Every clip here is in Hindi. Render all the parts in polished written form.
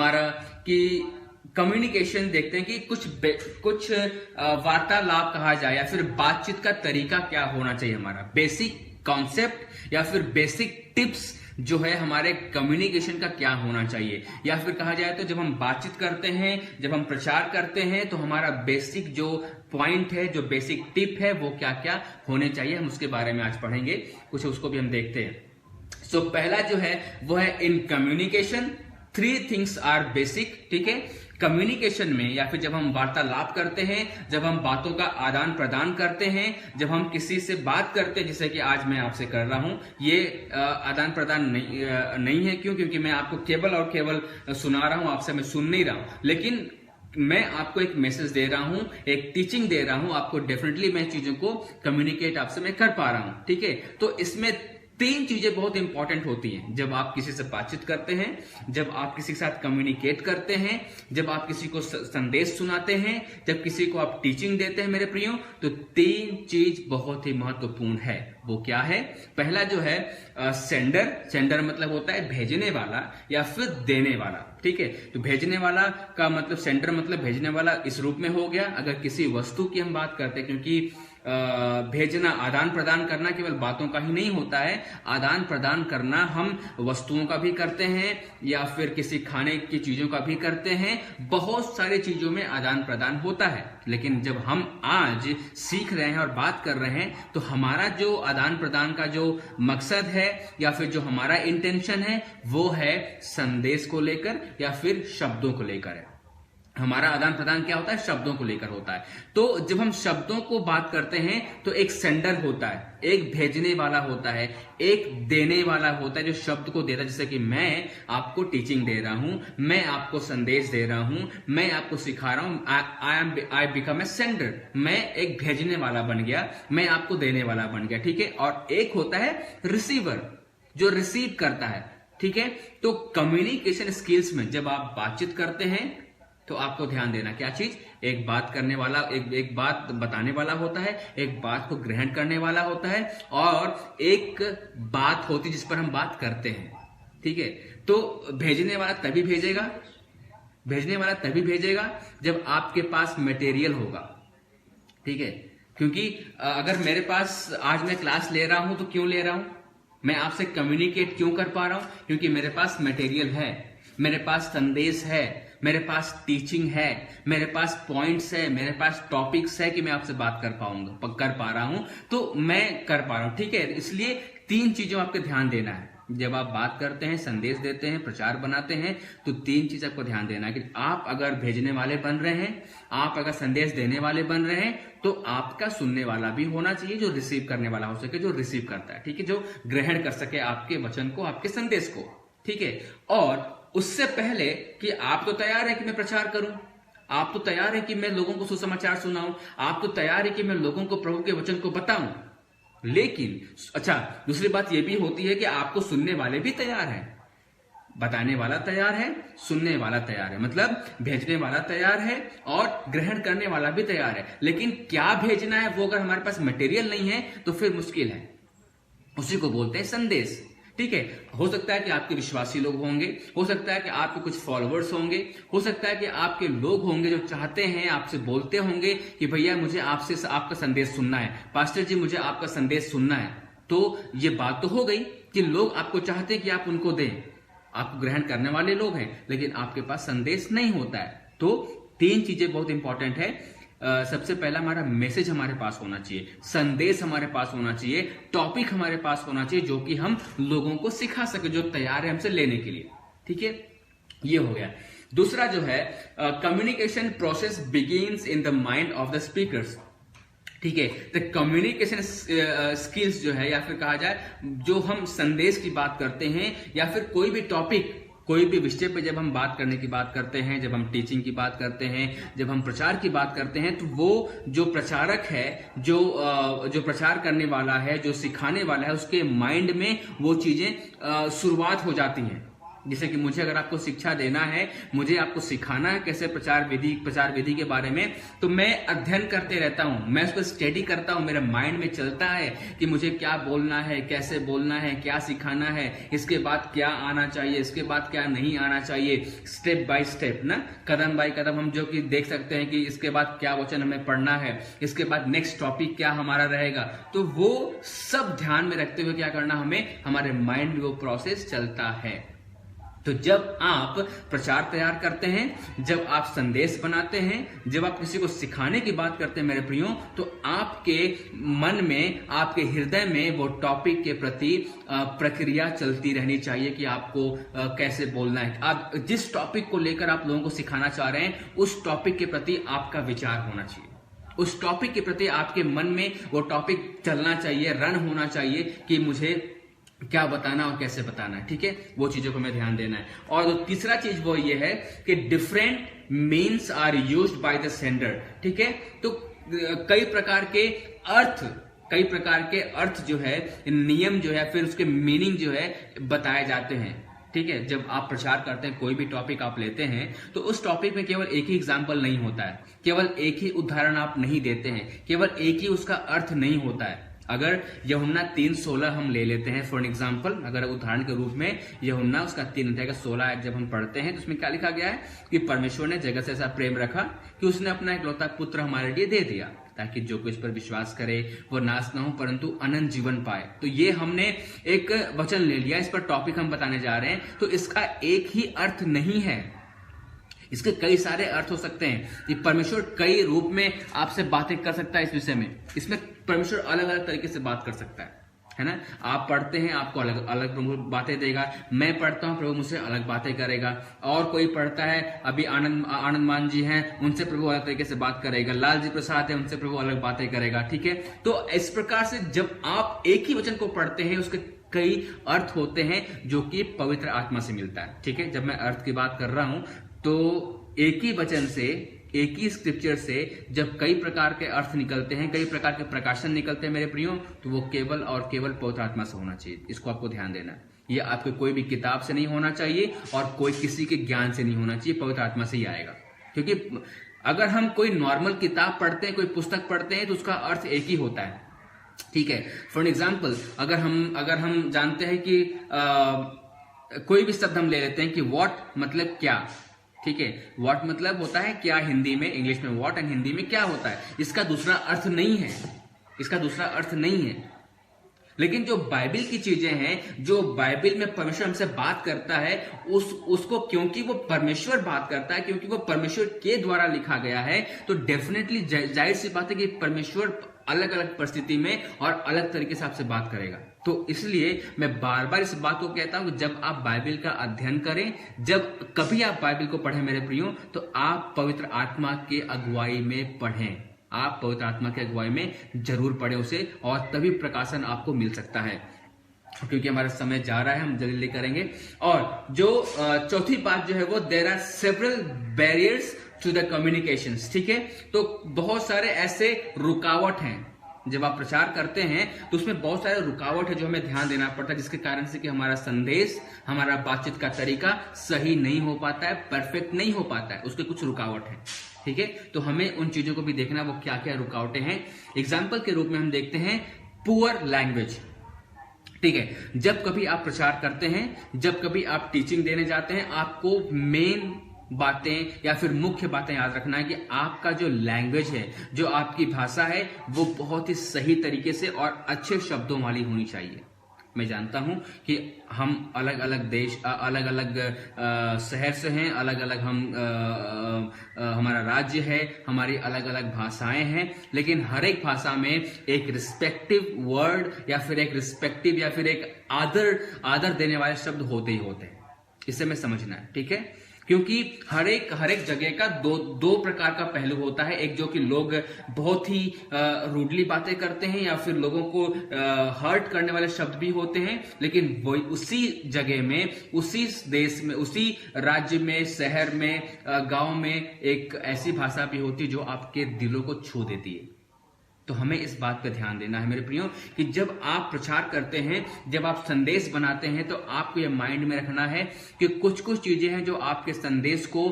हमारा कि कम्युनिकेशन देखते हैं कि कुछ वार्तालाप कहा जाए या फिर बातचीत का तरीका क्या होना चाहिए, हमारा बेसिक कॉन्सेप्ट या फिर बेसिक टिप्स जो है हमारे कम्युनिकेशन का क्या होना चाहिए। या फिर कहा जाए तो जब हम बातचीत करते हैं, जब हम प्रचार करते हैं, तो हमारा बेसिक जो पॉइंट है, जो बेसिक टिप है, वो क्या क्या होने चाहिए, हम उसके बारे में आज पढ़ेंगे, कुछ उसको भी हम देखते हैं। सो पहला जो है वो है in communication 3 things are basic. ठीक है, कम्युनिकेशन में या फिर जब हम वार्तालाप करते हैं, जब हम बातों का आदान प्रदान करते हैं, जब हम किसी से बात करते हैं, जैसे कि आज मैं आपसे कर रहा हूं, ये आदान प्रदान नहीं है। क्यों? क्योंकि मैं आपको केवल और केवल सुना रहा हूं, आपसे मैं सुन नहीं रहा हूं, लेकिन मैं आपको एक मैसेज दे रहा हूं, एक टीचिंग दे रहा हूं आपको, डेफिनेटली मैं चीजों को कम्युनिकेट आपसे मैं कर पा रहा हूं। ठीक है, तो इसमें 3 चीजें बहुत इंपॉर्टेंट होती हैं जब आप किसी से बातचीत करते हैं, जब आप किसी के साथ कम्युनिकेट करते हैं, जब आप किसी को संदेश सुनाते हैं, जब किसी को आप टीचिंग देते हैं मेरे प्रियो, तो 3 चीज बहुत ही महत्वपूर्ण है। वो क्या है? पहला जो है सेंडर मतलब होता है भेजने वाला या फिर देने वाला। ठीक है, तो भेजने वाला का मतलब, सेंडर मतलब भेजने वाला इस रूप में हो गया अगर किसी वस्तु की हम बात करते हैं, क्योंकि भेजना, आदान प्रदान करना केवल बातों का ही नहीं होता है, आदान प्रदान करना हम वस्तुओं का भी करते हैं या फिर किसी खाने की चीजों का भी करते हैं, बहुत सारी चीजों में आदान प्रदान होता है। लेकिन जब हम आज सीख रहे हैं और बात कर रहे हैं, तो हमारा जो आदान प्रदान का जो मकसद है या फिर जो हमारा इंटेंशन है, वो है संदेश को लेकर या फिर शब्दों को लेकर है। हमारा आदान प्रदान क्या होता है? शब्दों को लेकर होता है। तो जब हम शब्दों को बात करते हैं तो एक सेंडर होता है, एक भेजने वाला होता है, एक देने वाला होता है जो शब्द को देता है। जैसे कि मैं आपको टीचिंग दे रहा हूं, मैं आपको संदेश दे रहा हूं, मैं आपको सिखा रहा हूं, आई बिकम ए सेंडर, मैं एक भेजने वाला बन गया, मैं आपको देने वाला बन गया। ठीक है, और एक होता है रिसीवर जो रिसीव करता है। ठीक है, तो कम्युनिकेशन स्किल्स में जब आप बातचीत करते हैं तो आपको ध्यान देना क्या चीज, एक बात करने वाला, एक बात बताने वाला होता है, एक बात को ग्रहण करने वाला होता है, और एक बात होती जिस पर हम बात करते हैं। ठीक है, तो भेजने वाला तभी भेजेगा जब आपके पास मटेरियल होगा। ठीक है, क्योंकि अगर मेरे पास आज मैं क्लास ले रहा हूं तो क्यों ले रहा हूं, मैं आपसे कम्युनिकेट क्यों कर पा रहा हूं? क्योंकि मेरे पास मटेरियल है, मेरे पास संदेश है, मेरे पास टीचिंग है, मेरे पास पॉइंट्स है, मेरे पास टॉपिक्स है कि मैं आपसे बात कर पा रहा हूं, तो मैं कर पा रहा हूं। ठीक है, इसलिए 3 चीजों आपको ध्यान देना है जब आप बात करते हैं, संदेश देते हैं, प्रचार बनाते हैं, तो 3 चीज आपको ध्यान देना है कि आप अगर भेजने वाले बन रहे हैं, आप अगर संदेश देने वाले बन रहे हैं, तो आपका सुनने वाला भी होना चाहिए जो रिसीव करने वाला हो सके, जो रिसीव करता है। ठीक है, जो ग्रहण कर सके आपके वचन को, आपके संदेश को। ठीक है, और उससे पहले कि आप तो तैयार है कि मैं प्रचार करूं, आप तो तैयार है कि मैं लोगों को सुसमाचार सुनाऊं, आप तो तैयार है कि मैं लोगों को प्रभु के वचन को बताऊं, लेकिन अच्छा, दूसरी बात यह भी होती है कि आपको सुनने वाले भी तैयार हैं, बताने वाला तैयार है, सुनने वाला तैयार है, मतलब भेजने वाला तैयार है और ग्रहण करने वाला भी तैयार है। लेकिन क्या भेजना है, वो अगर हमारे पास मटेरियल नहीं है तो फिर मुश्किल है। उसी को बोलते हैं संदेश। ठीक है, हो सकता है कि आपके विश्वासी लोग होंगे, हो सकता है कि आपके कुछ फॉलोअर्स होंगे, हो सकता है कि आपके लोग होंगे जो चाहते हैं, आपसे बोलते होंगे कि भैया मुझे आपसे आपका संदेश सुनना है, पास्टर जी मुझे आपका संदेश सुनना है। तो ये बात तो हो गई कि लोग आपको चाहते हैं कि आप उनको दें, आपको ग्रहण करने वाले लोग हैं, लेकिन आपके पास संदेश नहीं होता है। तो 3 चीजें बहुत इंपॉर्टेंट है। सबसे पहला हमारा मैसेज हमारे पास होना चाहिए, संदेश हमारे पास होना चाहिए, टॉपिक हमारे पास होना चाहिए जो कि हम लोगों को सिखा सके, जो तैयार है हमसे लेने के लिए। ठीक है, ये हो गया। दूसरा जो है communication process begins in the mind of the speakers. ठीक है, तो कम्युनिकेशन स्किल्स जो है, या फिर कहा जाए जो हम संदेश की बात करते हैं या फिर कोई भी टॉपिक, कोई भी विषय पे जब हम बात करने की बात करते हैं, जब हम टीचिंग की बात करते हैं, जब हम प्रचार की बात करते हैं, तो वो जो प्रचारक है, जो प्रचार करने वाला है, जो सिखाने वाला है, उसके माइंड में वो चीजें शुरुआत हो जाती हैं, जैसे कि मुझे अगर आपको शिक्षा देना है, मुझे आपको सिखाना है कैसे प्रचार विधि के बारे में, तो मैं अध्ययन करते रहता हूं, मैं उसको स्टडी करता हूं, मेरे माइंड में चलता है कि मुझे क्या बोलना है, कैसे बोलना है, क्या सिखाना है, इसके बाद क्या आना चाहिए, इसके बाद क्या नहीं आना चाहिए, स्टेप बाय स्टेप ना, कदम बाय कदम हम जो कि देख सकते हैं कि इसके बाद क्या वचन हमें पढ़ना है, इसके बाद नेक्स्ट टॉपिक क्या हमारा रहेगा। तो वो सब ध्यान में रखते हुए क्या करना, हमें हमारे माइंड में वो प्रोसेस चलता है। तो जब आप प्रचार तैयार करते हैं, जब आप संदेश बनाते हैं, जब आप किसी को सिखाने की बात करते हैं मेरे प्रियो, तो आपके मन में, आपके हृदय में वो टॉपिक के प्रति प्रक्रिया चलती रहनी चाहिए कि आपको कैसे बोलना है। आप जिस टॉपिक को लेकर आप लोगों को सिखाना चाह रहे हैं, उस टॉपिक के प्रति आपका विचार होना चाहिए, उस टॉपिक के प्रति आपके मन में वो टॉपिक चलना चाहिए, रन होना चाहिए कि मुझे क्या बताना और कैसे बताना है। ठीक है, वो चीजों को हमें ध्यान देना है। और तीसरा चीज वो ये है कि different means are used by the sender. ठीक है, तो कई प्रकार के अर्थ जो है, नियम जो है, फिर उसके मीनिंग जो है बताए जाते हैं। ठीक है, जब आप प्रचार करते हैं, कोई भी टॉपिक आप लेते हैं, तो उस टॉपिक में केवल एक ही एग्जाम्पल नहीं होता है, केवल एक ही उदाहरण आप नहीं देते हैं, केवल एक ही उसका अर्थ नहीं होता है। अगर यूहन्ना 3:16 हम ले लेते हैं फॉर एग्जाम्पल, अगर उदाहरण के रूप में यूहन्ना उसका 3:16 जब हम पढ़ते हैं, तो उसमें क्या लिखा गया है कि परमेश्वर ने जगत से ऐसा प्रेम रखा कि उसने अपना इकलौता पुत्र हमारे लिए दे दिया, ताकि जो कुछ पर विश्वास करे वो नाश ना हो परंतु अनंत जीवन पाए। तो ये हमने एक वचन ले लिया, इस पर टॉपिक हम बताने जा रहे हैं। तो इसका एक ही अर्थ नहीं है, इसके कई सारे अर्थ हो सकते हैं। ये परमेश्वर कई रूप में आपसे बातें कर सकता है इस विषय में। इसमें परमेश्वर अलग अलग तरीके से बात कर सकता है ना। आप पढ़ते हैं, आपको अलग अलग प्रभु बातें देगा, मैं पढ़ता हूं, प्रभु मुझसे अलग बातें करेगा, और कोई पढ़ता है, अभी आनंद मान जी हैं, उनसे प्रभु अलग तरीके से बात करेगा, लाल जी प्रसाद है, उनसे प्रभु अलग बातें करेगा। ठीक है, तो इस प्रकार से जब आप एक ही वचन को पढ़ते हैं, उसके कई अर्थ होते हैं जो कि पवित्र आत्मा से मिलता है। ठीक है, जब मैं अर्थ की बात कर रहा हूं, तो एक ही वचन से, एक ही स्क्रिप्चर से जब कई प्रकार के अर्थ निकलते हैं, कई प्रकार के प्रकाशन निकलते हैं मेरे प्रियो, तो वो केवल और केवल पवित्र आत्मा से होना चाहिए। इसको आपको ध्यान देना है। ये आपके कोई भी किताब से नहीं होना चाहिए और कोई किसी के ज्ञान से नहीं होना चाहिए, पवित्र आत्मा से ही आएगा। क्योंकि अगर हम कोई नॉर्मल किताब पढ़ते हैं, कोई पुस्तक पढ़ते हैं, तो उसका अर्थ एक ही होता है। ठीक है, फॉर एग्जाम्पल अगर हम जानते हैं कि कोई भी शब्द हम ले लेते हैं कि व्हाट मतलब क्या। ठीक है, व्हाट मतलब होता है क्या हिंदी में, इंग्लिश में व्हाट एंड हिंदी में क्या होता है, इसका दूसरा अर्थ नहीं है, इसका दूसरा अर्थ नहीं है। लेकिन जो बाइबल की चीजें हैं, जो बाइबल में परमेश्वर हमसे बात करता है, उसको क्योंकि वो परमेश्वर बात करता है, क्योंकि वो परमेश्वर के द्वारा लिखा गया है, तो डेफिनेटली जाहिर सी बात है कि परमेश्वर अलग अलग परिस्थिति में और अलग तरीके से आपसे बात करेगा। तो इसलिए मैं बार बार इस बात को कहता हूं कि जब आप बाइबल का अध्ययन करें, जब कभी आप बाइबल को पढ़ें मेरे प्रियो, तो आप पवित्र आत्मा के अगुवाई में पढ़ें, आप पवित्र आत्मा के अगुवाई में जरूर पढ़ें उसे, और तभी प्रकाशन आपको मिल सकता है। क्योंकि हमारा समय जा रहा है, हम जल्दी करेंगे। और जो चौथी बात जो है वो, there are several barriers to the communications. ठीक है, तो बहुत सारे ऐसे रुकावट हैं, जब आप प्रचार करते हैं तो उसमें बहुत सारे रुकावट है जो हमें ध्यान देना पड़ता है, जिसके कारण से कि हमारा संदेश, हमारा बातचीत का तरीका सही नहीं हो पाता है, परफेक्ट नहीं हो पाता है, उसके कुछ रुकावट है। ठीक है, तो हमें उन चीजों को भी देखना, वो क्या क्या रुकावटें हैं। एग्जाम्पल के रूप में हम देखते हैं पुअर लैंग्वेज। ठीक है, जब कभी आप प्रचार करते हैं, जब कभी आप टीचिंग देने जाते हैं, आपको मेन बातें या फिर मुख्य बातें याद रखना है कि आपका जो लैंग्वेज है, जो आपकी भाषा है, वो बहुत ही सही तरीके से और अच्छे शब्दों वाली होनी चाहिए। मैं जानता हूं कि हम अलग अलग देश, अलग अलग शहर से हैं, अलग अलग हमारा राज्य है, हमारी अलग अलग भाषाएं हैं, लेकिन हर एक भाषा में एक रिस्पेक्टिव वर्ड या फिर एक रिस्पेक्टिव या फिर एक आदर देने वाले शब्द होते ही होते हैं। इसे में समझना है। ठीक है, क्योंकि हर एक जगह का दो प्रकार का पहलू होता है। एक जो कि लोग बहुत ही रूडली बातें करते हैं या फिर लोगों को हर्ट करने वाले शब्द भी होते हैं, लेकिन वही उसी जगह में, उसी देश में, उसी राज्य में, शहर में, गांव में एक ऐसी भाषा भी होती है जो आपके दिलों को छू देती है। तो हमें इस बात पर ध्यान देना है मेरे प्रियो कि जब आप प्रचार करते हैं, जब आप संदेश बनाते हैं, तो आपको ये माइंड में रखना है कि कुछ कुछ चीजें हैं जो आपके संदेश को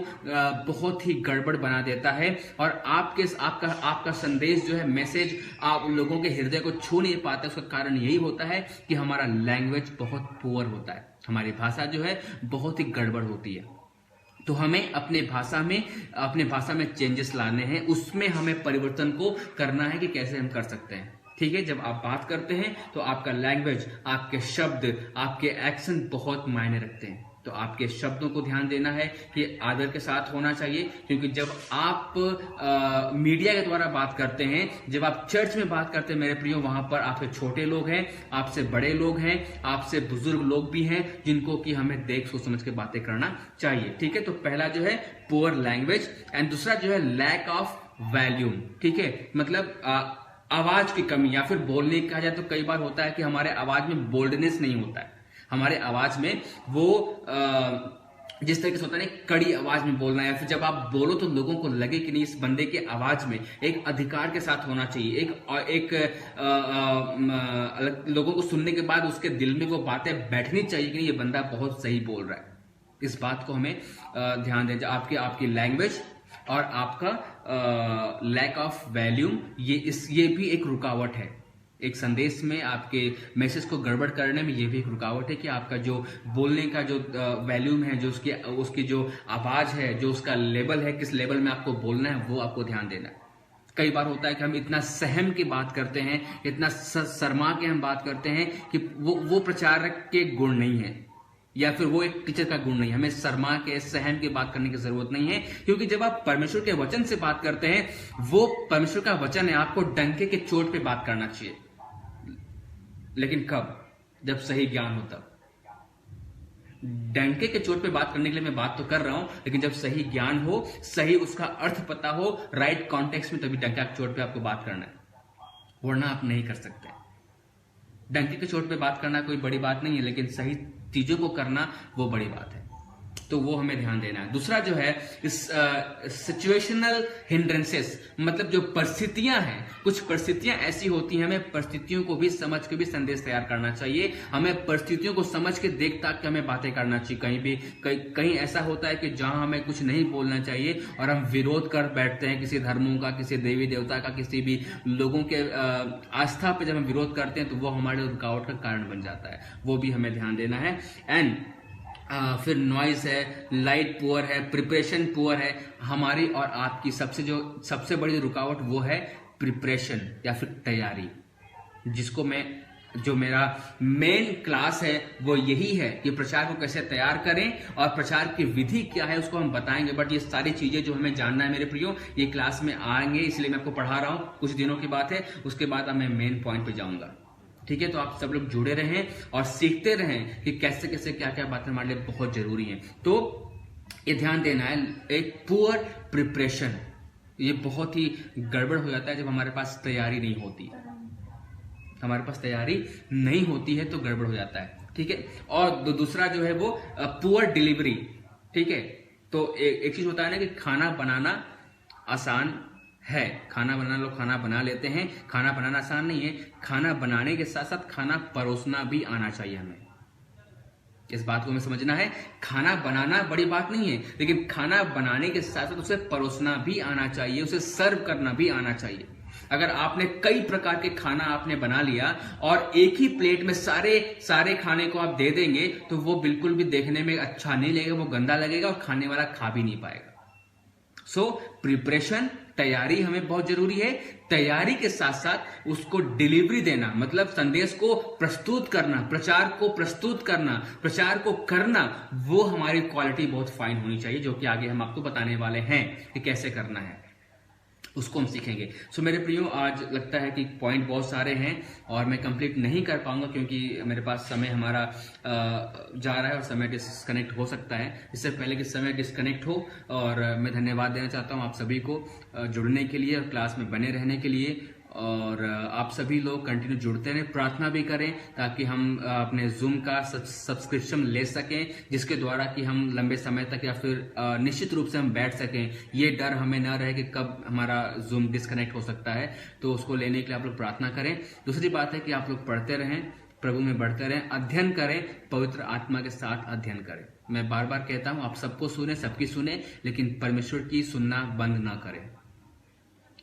बहुत ही गड़बड़ बना देता है और आपका संदेश जो है, मैसेज आप लोगों के हृदय को छू नहीं पाता। उसका कारण यही होता है कि हमारा लैंग्वेज बहुत पुअर होता है, हमारी भाषा जो है बहुत ही गड़बड़ होती है। तो हमें अपने भाषा में चेंजेस लाने हैं, उसमें हमें परिवर्तन को करना है कि कैसे हम कर सकते हैं। ठीक है, जब आप बात करते हैं तो आपका लैंग्वेज, आपके शब्द, आपके एक्शन बहुत मायने रखते हैं। तो आपके शब्दों को ध्यान देना है कि आदर के साथ होना चाहिए, क्योंकि जब आप मीडिया के द्वारा बात करते हैं, जब आप चर्च में बात करते हैं मेरे प्रियो, वहां पर आपसे छोटे लोग हैं, आपसे बड़े लोग हैं, आपसे बुजुर्ग लोग भी हैं, जिनको कि हमें देख सोच समझ के बातें करना चाहिए। ठीक है, तो पहला जो है पुअर लैंग्वेज एंड दूसरा जो है लैक ऑफ वैल्यूम। ठीक है, मतलब आवाज की कमी या फिर बोलने कहा जाए तो कई बार होता है कि हमारे आवाज में बोल्डनेस नहीं होता है, हमारे आवाज में वो जिस तरीके से होता है ना, कड़ी आवाज में बोलना, या फिर जब आप बोलो तो लोगों को लगे कि नहीं, इस बंदे के आवाज में एक अधिकार के साथ होना चाहिए, लोगों को सुनने के बाद उसके दिल में वो बातें बैठनी चाहिए कि नहीं, ये बंदा बहुत सही बोल रहा है। इस बात को हमें ध्यान दें। आपकी लैंग्वेज और आपका लैक ऑफ वैल्यूम, ये भी एक रुकावट है। एक संदेश में आपके मैसेज को गड़बड़ करने में ये भी एक रुकावट है कि आपका जो बोलने का जो वैल्यूम है, जो उसकी जो आवाज है, जो उसका लेवल है, किस लेवल में आपको बोलना है, वो आपको ध्यान देना है। कई बार होता है कि हम इतना सहम के बात करते हैं, इतना शर्मा के हम बात करते हैं कि वो प्रचारक के गुण नहीं है, या फिर वो एक टीचर का गुण नहीं है। हमें शर्मा के, सहम के बात करने की जरूरत नहीं है, क्योंकि जब आप परमेश्वर के वचन से बात करते हैं, वो परमेश्वर का वचन है, आपको डंके के चोट पे बात करना चाहिए। लेकिन कब? जब सही ज्ञान हो तब। डंके के चोट पे बात करने के लिए मैं बात तो कर रहा हूं, लेकिन जब सही ज्ञान हो, सही उसका अर्थ पता हो, राइट कॉन्टेक्स्ट में, तभी डंका के चोट पे आपको बात करना है, वरना आप नहीं कर सकते। डंके के चोट पे बात करना कोई बड़ी बात नहीं है, लेकिन सही चीजों को करना वो बड़ी बात है। तो वो हमें ध्यान देना है। दूसरा जो है इस सिचुएशनल हिंड्रेंसेस, मतलब जो परिस्थितियां हैं, कुछ परिस्थितियां ऐसी होती हैं, हमें परिस्थितियों को भी समझ के भी संदेश तैयार करना चाहिए। हमें परिस्थितियों को समझ के देख ताक के हमें बातें करना चाहिए। कहीं ऐसा होता है कि जहां हमें कुछ नहीं बोलना चाहिए और हम विरोध कर बैठते हैं किसी धर्मों का, किसी देवी देवता का, किसी भी लोगों के आस्था पे जब हम विरोध करते हैं तो वो हमारे रुकावट का कारण बन जाता है। वो भी हमें ध्यान देना है। एंड फिर नॉइज है, लाइट पुअर है, प्रिपरेशन पुअर है। हमारी और आपकी सबसे बड़ी रुकावट वो है प्रिपरेशन या फिर तैयारी, जिसको जो मेरा मेन क्लास है वो यही है कि प्रचार को कैसे तैयार करें और प्रचार की विधि क्या है उसको हम बताएंगे। बट ये सारी चीजें जो हमें जानना है मेरे प्रियो, ये क्लास में आएंगे, इसलिए मैं आपको पढ़ा रहा हूं। कुछ दिनों की बात है, उसके बाद अब मैं मेन पॉइंट पे जाऊंगा। ठीक है, तो आप सब लोग जुड़े रहें और सीखते रहें कि कैसे कैसे क्या क्या बातें हमारे लिए बहुत जरूरी हैं। तो ये ध्यान देना है, एक पुअर प्रिपरेशन, ये बहुत ही गड़बड़ हो जाता है जब हमारे पास तैयारी नहीं होती। हमारे पास तैयारी नहीं होती है तो गड़बड़ हो जाता है। ठीक है, और दूसरा जो है वो पुअर डिलीवरी। ठीक है, तो एक चीज होता है ना कि खाना बनाना आसान है, लोग खाना बना लेते हैं, खाना बनाना आसान नहीं है। खाना बनाने के साथ साथ खाना परोसना भी आना चाहिए हमें। इस बात को हमें समझना है, खाना बनाना बड़ी बात नहीं है, लेकिन खाना बनाने के साथ साथ उसे परोसना भी आना चाहिए, उसे सर्व करना भी आना चाहिए। अगर आपने कई प्रकार के खाना आपने बना लिया और एक ही प्लेट में सारे खाने को आप दे देंगे तो वो बिल्कुल भी देखने में अच्छा नहीं लगेगा, वो गंदा लगेगा और खाने वाला खा भी नहीं पाएगा। सो प्रिपरेशन, तैयारी हमें बहुत जरूरी है। तैयारी के साथ साथ उसको डिलीवरी देना, मतलब संदेश को प्रस्तुत करना, प्रचार को प्रस्तुत करना, प्रचार को करना, वो हमारी क्वालिटी बहुत फाइन होनी चाहिए, जो कि आगे हम आपको बताने वाले हैं कि कैसे करना है, उसको हम सीखेंगे। सो मेरे प्रियो, आज लगता है कि पॉइंट बहुत सारे हैं और मैं कंप्लीट नहीं कर पाऊंगा क्योंकि मेरे पास समय हमारा जा रहा है और समय डिस्कनेक्ट हो सकता है। इससे पहले कि समय डिस्कनेक्ट हो, और मैं धन्यवाद देना चाहता हूं आप सभी को जुड़ने के लिए और क्लास में बने रहने के लिए। और आप सभी लोग कंटिन्यू जुड़ते रहें, प्रार्थना भी करें ताकि हम अपने जूम का सब्सक्रिप्शन ले सकें, जिसके द्वारा कि हम लंबे समय तक या फिर निश्चित रूप से हम बैठ सकें। ये डर हमें ना रहे कि कब हमारा जूम डिस्कनेक्ट हो सकता है, तो उसको लेने के लिए आप लोग प्रार्थना करें। दूसरी बात है कि आप लोग पढ़ते रहें, प्रभु में बढ़ते रहें, अध्ययन करें, पवित्र आत्मा के साथ अध्ययन करें। मैं बार बार कहता हूं, आप सबको सुने, सबकी सुने, लेकिन परमेश्वर की सुनना बंद ना करें।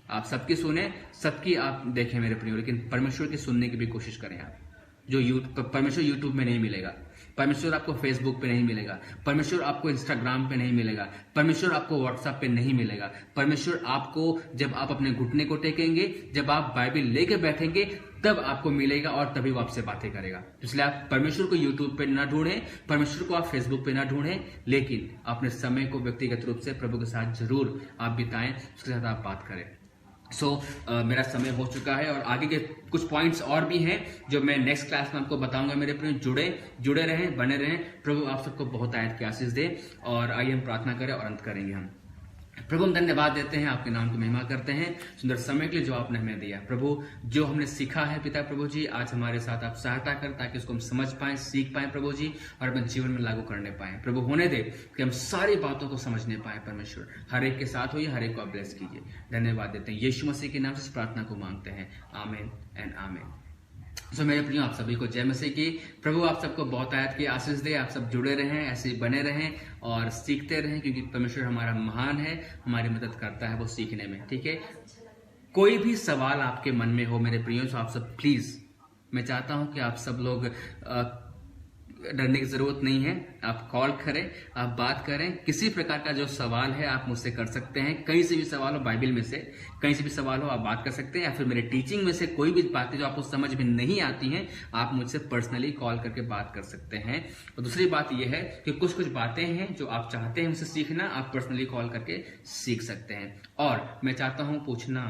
आप सबकी सुने, सबकी आप देखें मेरे प्रियो, लेकिन परमेश्वर की सुनने की भी कोशिश करें आप। परमेश्वर यूट्यूब में नहीं मिलेगा, परमेश्वर आपको फेसबुक पे नहीं मिलेगा, परमेश्वर आपको इंस्टाग्राम पे नहीं मिलेगा, परमेश्वर आपको व्हाट्सएप पे नहीं मिलेगा। परमेश्वर आपको जब आप अपने घुटने को टेकेंगे, जब आप बाइबल लेके बैठेंगे, तब आपको मिलेगा और तभी वो आपसे बातें करेगा। इसलिए आप परमेश्वर को यूट्यूब पे ना ढूंढें, परमेश्वर को आप फेसबुक पे ना ढूंढें, लेकिन अपने समय को व्यक्तिगत रूप से प्रभु के साथ जरूर आप बिताएं, उसके साथ आप बात करें। मेरा समय हो चुका है और आगे के कुछ पॉइंट्स और भी हैं जो मैं नेक्स्ट क्लास में आपको बताऊंगा। मेरे प्रिय जुड़े रहें, बने रहें। प्रभु आप सबको बहुत आयत की आशीष दे। और आइए हम प्रार्थना करें और अंत करेंगे। हम प्रभु हम धन्यवाद देते हैं, आपके नाम की महिमा करते हैं सुंदर समय के लिए जो आपने हमें दिया। प्रभु जो हमने सीखा है पिता प्रभु जी, आज हमारे साथ आप सहायता कर ताकि उसको हम समझ पाएं, सीख पाएं प्रभु जी, और अपने जीवन में लागू करने पाएं। प्रभु होने दे कि हम सारी बातों को समझने पाएं। परमेश्वर हर एक के साथ होइए, हर एक को आप ब्लेस कीजिए। धन्यवाद देते हैं, यीशु मसीह के नाम से इस प्रार्थना को मांगते हैं, आमीन एंड आमीन। मेरे प्रियो आप सभी को जय मसीह की। प्रभु आप सबको बहुत आयत की आशीष दे। आप सब जुड़े रहें, ऐसे ही बने रहें और सीखते रहें, क्योंकि परमेश्वर हमारा महान है, हमारी मदद करता है वो सीखने में। ठीक है, कोई भी सवाल आपके मन में हो मेरे प्रियो, तो आप सब प्लीज, मैं चाहता हूं कि आप सब लोग डरने की जरूरत नहीं है। आप कॉल करें, आप बात करें, किसी प्रकार का जो सवाल है आप मुझसे कर सकते हैं। कहीं से भी सवाल हो, बाइबल में से कहीं से भी सवाल हो, आप बात कर सकते हैं, या फिर मेरे टीचिंग में से कोई भी बातें जो आपको समझ में नहीं आती हैं, आप मुझसे पर्सनली कॉल करके बात कर सकते हैं। और दूसरी बात यह है कि कुछ कुछ बातें हैं जो आप चाहते हैं मुझसे सीखना, आप पर्सनली कॉल करके सीख सकते हैं। और मैं चाहता हूं पूछना